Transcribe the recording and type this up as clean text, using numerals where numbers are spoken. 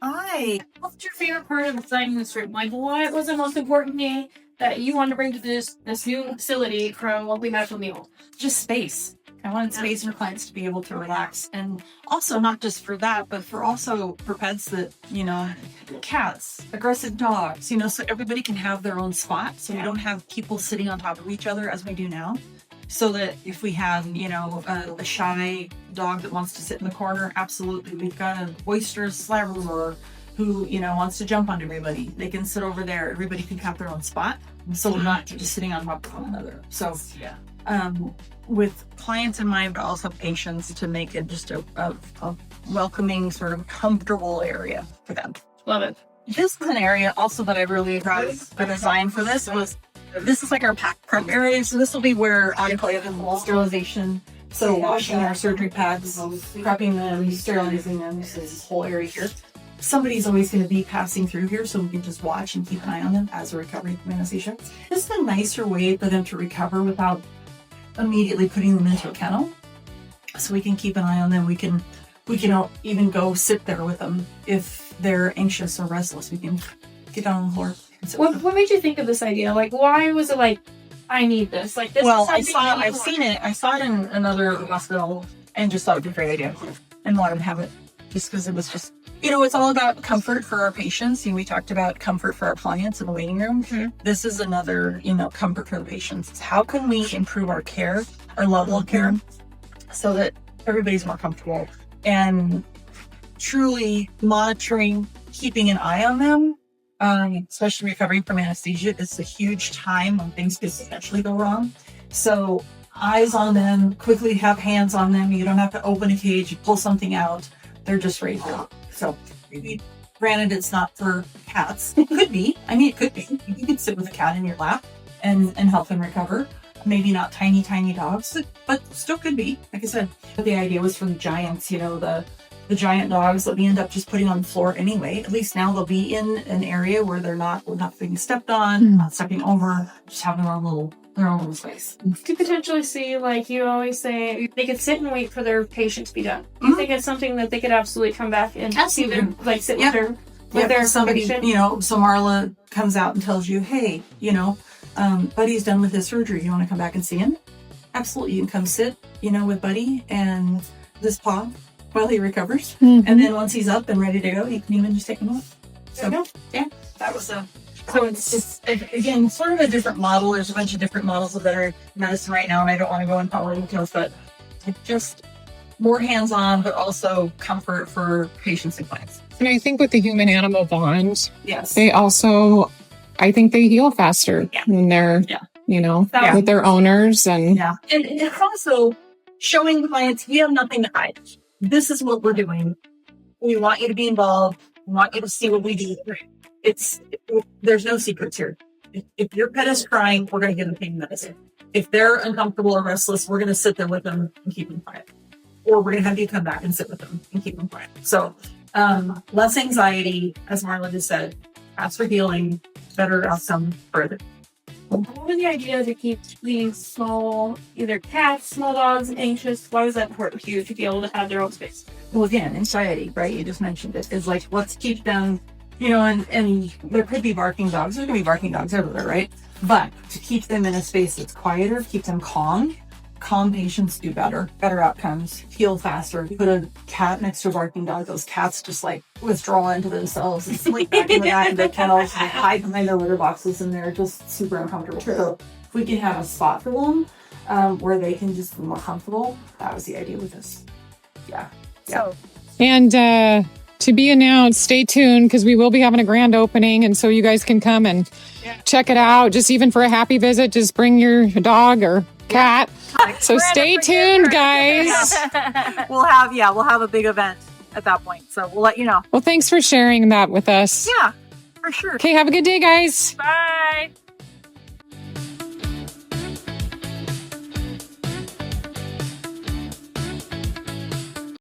Hi. What's your favorite part of designing this room? Like, what was the most important thing that you wanted to bring to this new facility from what we had from the old? Just space. I wanted space for clients to be able to relax. And also not just for that, but for pets that, cats, aggressive dogs, so everybody can have their own spot. So we don't have people sitting on top of each other as we do now. So that if we have, a shy dog that wants to sit in the corner, absolutely. We've got a boisterous Labrador who, wants to jump on everybody. They can sit over there. Everybody can have their own spot. So we're not just sitting on top of one another. So, with clients in mind, but also patients, to make it just a welcoming, sort of comfortable area for them. Love it. This is an area also that I really got the design for this is like our pack prep area. So this will be where autoclave and sterilization. So washing our surgery packs, prepping them, sterilizing them. This is this whole area here. Somebody's always going to be passing through here, so we can just watch and keep an eye on them as they're recovering from anesthesia. This is a nicer way for them to recover without immediately putting them into a kennel. So we can keep an eye on them. We can even go sit there with them if they're anxious or restless. We can get down on the floor. What made you think of this idea? Like, why was it like, I need this? Like, this well, is I've seen it. I saw it in another hospital and just thought it was a great idea and wanted to have it just because it was just, it's all about comfort for our patients. We talked about comfort for our clients in the waiting room. Mm-hmm. This is another, comfort for the patients. How can we improve our care, our level of care, so that everybody's more comfortable and truly monitoring, keeping an eye on them, especially recovering from anesthesia. It's a huge time when things could potentially go wrong. So eyes on them, quickly have hands on them. You don't have to open a cage, you pull something out. They're just ready to go. So granted, it's not for cats. It could be. It could be. You could sit with a cat in your lap and help them recover. Maybe not tiny dogs, but still could be. Like I said, the idea was for the giants, the giant dogs that we end up just putting on the floor anyway. At least now they'll be in an area where they're not being stepped on, not stepping over, just having their own little space. To potentially see, like you always say, they could sit and wait for their patient to be done. Do you think it's something that they could absolutely come back and see them, like sit with their somebody, patient? So Marla comes out and tells you, hey, Buddy's done with his surgery. You want to come back and see him? Absolutely. You can come sit, with Buddy and this paw while he recovers. Mm-hmm. And then once he's up and ready to go, you can even just take him off. So, yeah, that was so it's just, again, sort of a different model. There's a bunch of different models of veterinary medicine right now, and I don't want to go into all the details, but just more hands-on, but also comfort for patients and clients. And I think with the human-animal bond, yes, they also, I think they heal faster when they're, with their owners. And and it's also showing clients you have nothing to hide. This is what we're doing. We want you to be involved. We want you to see what we do. There's no secrets here. If your pet is crying, we're going to give them pain medicine. If they're uncomfortable or restless, we're going to sit there with them and keep them quiet. Or we're going to have you come back and sit with them and keep them quiet. So less anxiety, as Marla just said, faster healing, better outcome further. What was the idea to keep these small, either cats, small dogs, anxious? Why was that important to you to be able to have their own space? Well, again, anxiety, right? You just mentioned it. Is like, let's keep them, and there could be barking dogs. There's going to be barking dogs everywhere, right? But to keep them in a space that's quieter, keep them calm patients do better outcomes, heal faster. You put a cat next to a barking dog, those cats just like withdraw into themselves and sleep back in the kennels, hide behind their litter boxes, and they're just super uncomfortable. So if we can have a spot for them where they can just be more comfortable, that was the idea with this. Yeah. So, and to be announced, stay tuned, because we will be having a grand opening, and so you guys can come and check it out. Just even for a happy visit, just bring your dog or cat. So stay tuned, guys. We'll have a big event at that point, so we'll let you know. Well, thanks for sharing that with us. Yeah, for sure. Okay, have a good day, guys. bye.